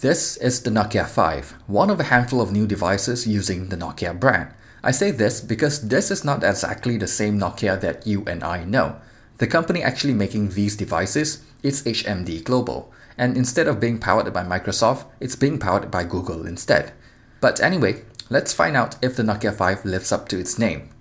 This is the Nokia 5, one of a handful of new devices using the Nokia brand. I say this because this is not exactly the same Nokia that you and I know. The company actually making these devices is HMD Global, and instead of being powered by Microsoft, it's being powered by Google instead. But anyway, let's find out if the Nokia 5 lives up to its name.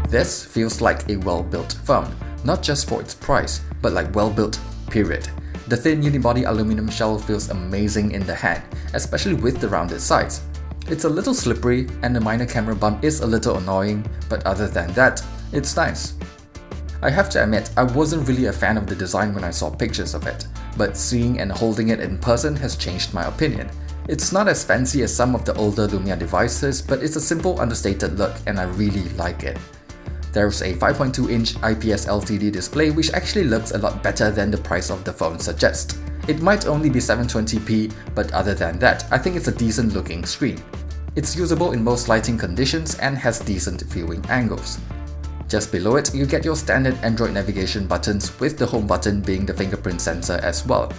This feels like a well-built phone, not just for its price, but like well-built, period. The thin unibody aluminum shell feels amazing in the hand, especially with the rounded sides. It's a little slippery and the minor camera bump is a little annoying, but other than that, it's nice. I have to admit, I wasn't really a fan of the design when I saw pictures of it, but seeing and holding it in person has changed my opinion. It's not as fancy as some of the older Lumia devices, but it's a simple, understated look and I really like it. There's a 5.2-inch IPS LCD display which actually looks a lot better than the price of the phone suggests. It might only be 720p, but other than that, I think it's a decent looking screen. It's usable in most lighting conditions and has decent viewing angles. Just below it, you get your standard Android navigation buttons, with the home button being the fingerprint sensor as well.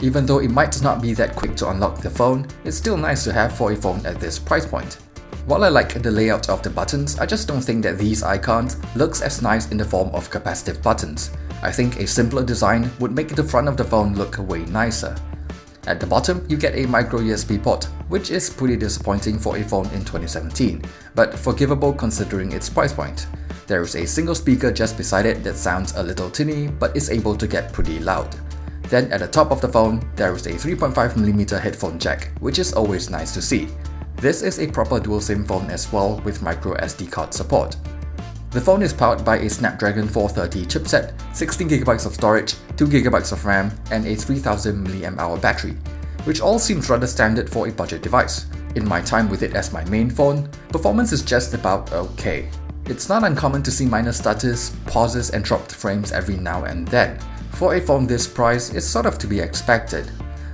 Even though it might not be that quick to unlock the phone, it's still nice to have for a phone at this price point. While I like the layout of the buttons, I just don't think that these icons looks as nice in the form of capacitive buttons. I think a simpler design would make the front of the phone look way nicer. At the bottom, you get a micro USB port, which is pretty disappointing for a phone in 2017, but forgivable considering its price point. There is a single speaker just beside it that sounds a little tinny, but is able to get pretty loud. Then at the top of the phone, there is a 3.5mm headphone jack, which is always nice to see. This is a proper dual SIM phone as well with micro SD card support. The phone is powered by a Snapdragon 430 chipset, 16GB of storage, 2GB of RAM, and a 3000mAh battery, which all seems rather standard for a budget device. In my time with it as my main phone, performance is just about okay. It's not uncommon to see minor stutters, pauses, and dropped frames every now and then. For a phone this price, it's sort of to be expected.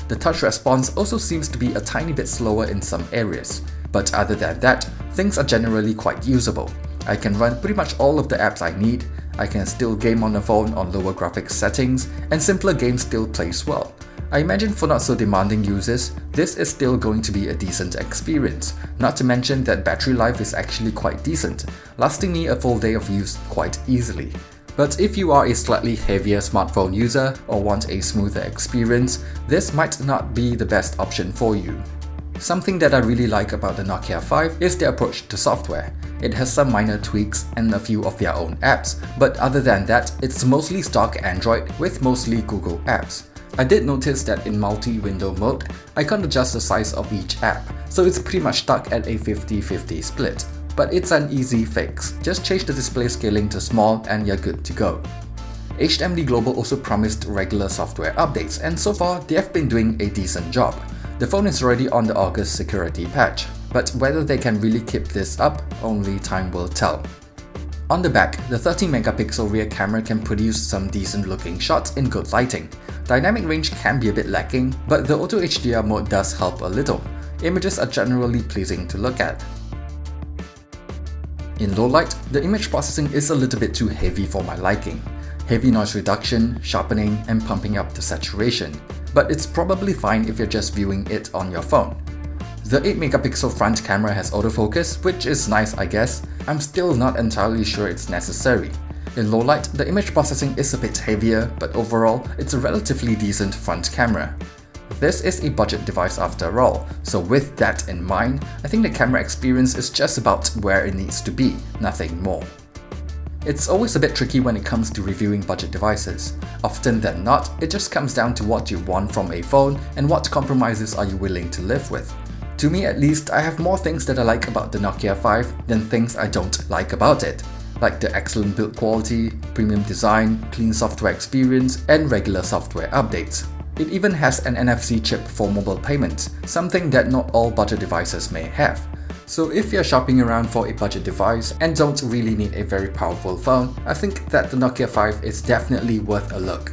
The touch response also seems to be a tiny bit slower in some areas, but other than that, things are generally quite usable. I can run pretty much all of the apps I need, I can still game on the phone on lower graphics settings, and simpler games still plays well. I imagine for not so demanding users, this is still going to be a decent experience, not to mention that battery life is actually quite decent, lasting me a full day of use quite easily. But if you are a slightly heavier smartphone user or want a smoother experience, this might not be the best option for you. Something that I really like about the Nokia 5 is their approach to software. It has some minor tweaks and a few of their own apps, but other than that, it's mostly stock Android with mostly Google apps. I did notice that in multi-window mode, I can't adjust the size of each app, so it's pretty much stuck at a 50-50 split. But it's an easy fix, just change the display scaling to small and you're good to go. HMD Global also promised regular software updates, and so far they have been doing a decent job. The phone is already on the August security patch, but whether they can really keep this up, only time will tell. On the back, the 13MP rear camera can produce some decent looking shots in good lighting. Dynamic range can be a bit lacking, but the Auto HDR mode does help a little. Images are generally pleasing to look at. In low light, the image processing is a little bit too heavy for my liking. Heavy noise reduction, sharpening, and pumping up the saturation. But it's probably fine if you're just viewing it on your phone. The 8MP front camera has autofocus, which is nice I guess. I'm still not entirely sure it's necessary. In low light, the image processing is a bit heavier, but overall, it's a relatively decent front camera. This is a budget device after all, so with that in mind, I think the camera experience is just about where it needs to be, nothing more. It's always a bit tricky when it comes to reviewing budget devices. Often than not, it just comes down to what you want from a phone and what compromises are you willing to live with. To me at least, I have more things that I like about the Nokia 5 than things I don't like about it, like the excellent build quality, premium design, clean software experience, and regular software updates. It even has an NFC chip for mobile payments, something that not all budget devices may have. So if you're shopping around for a budget device and don't really need a very powerful phone, I think that the Nokia 5 is definitely worth a look.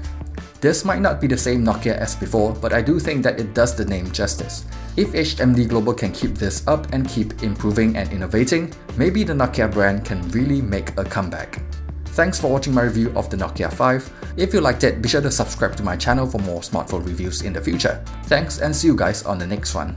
This might not be the same Nokia as before, but I do think that it does the name justice. If HMD Global can keep this up and keep improving and innovating, maybe the Nokia brand can really make a comeback. Thanks for watching my review of the Nokia 5. If you liked it, be sure to subscribe to my channel for more smartphone reviews in the future. Thanks and see you guys on the next one.